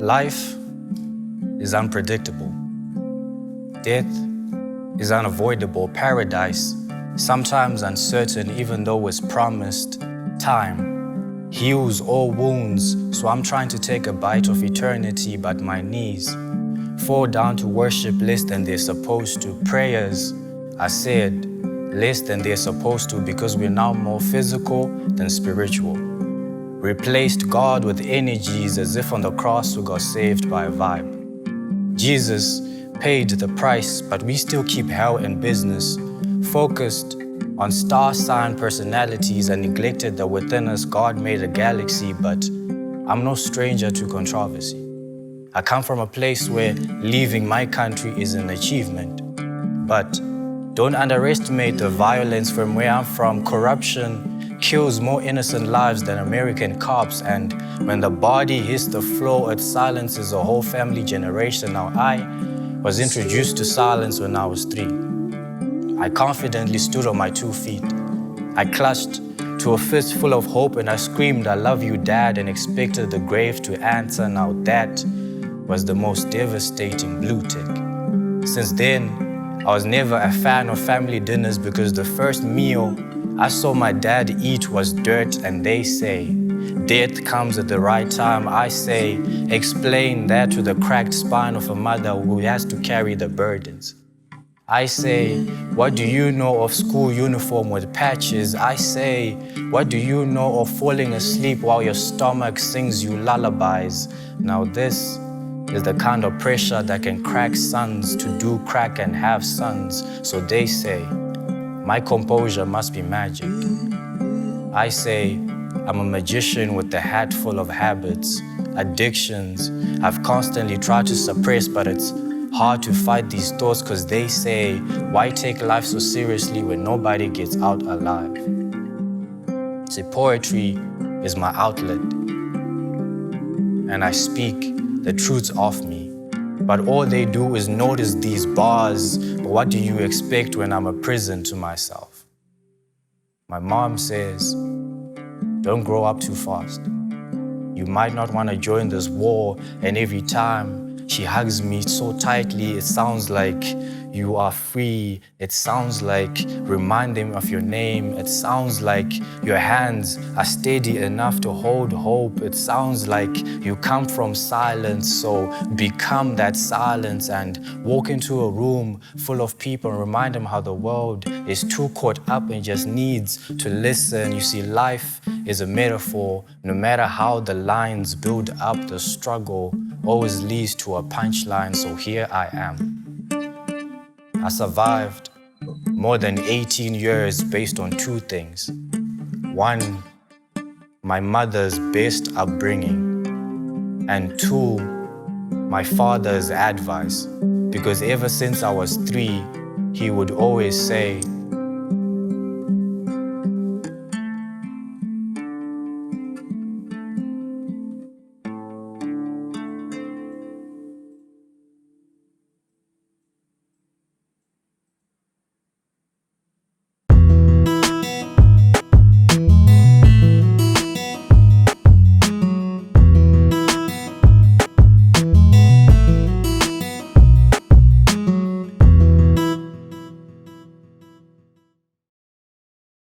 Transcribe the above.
Life is unpredictable. Death is unavoidable. Paradise, sometimes uncertain, even though it's promised. Time heals all wounds, so I'm trying to take a bite of eternity, but my knees fall down to worship less than they're supposed to. Prayers are said less than they're supposed to because we're now more physical than spiritual. Replaced God with energies as if on the cross we got saved by a vibe. Jesus paid the price, but we still keep hell in business, focused on star sign personalities and neglected that within us God made a galaxy. But I'm no stranger to controversy. I come from a place where leaving my country is an achievement. But don't underestimate the violence from where I'm from. Corruption kills more innocent lives than American cops, and when the body hits the floor, it silences a whole family generation. Now, I was introduced to silence when I was 3. I confidently stood on my 2 feet. I clutched to a fist full of hope and I screamed, "I love you, Dad," and expected the grave to answer. Now that was the most devastating blue tick. Since then, I was never a fan of family dinners because the first meal I saw my dad eat was dirt, and they say death comes at the right time. I say, explain that to the cracked spine of a mother who has to carry the burdens. I say, what do you know of school uniform with patches? I say, what do you know of falling asleep while your stomach sings you lullabies? Now this is the kind of pressure that can crack sons to do crack and have sons. So they say, my composure must be magic. I say, I'm a magician with a hat full of habits, addictions I've constantly tried to suppress, but it's hard to fight these thoughts because they say, why take life so seriously when nobody gets out alive? See, poetry is my outlet, and I speak the truths of me. But all they do is notice these bars. But what do you expect when I'm a prison to myself? My mom says, don't grow up too fast. You might not want to join this war, and every time she hugs me so tightly, it sounds like you are free. It sounds like remind them of your name. It sounds like your hands are steady enough to hold hope. It sounds like you come from silence, so become that silence and walk into a room full of people and remind them how the world is too caught up and just needs to listen. You see, life is a metaphor. No matter how the lines build up, the struggle always leads to a punchline. So here I am. I survived more than 18 years based on 2 things. 1, my mother's best upbringing, and 2, my father's advice. Because ever since I was 3, he would always say,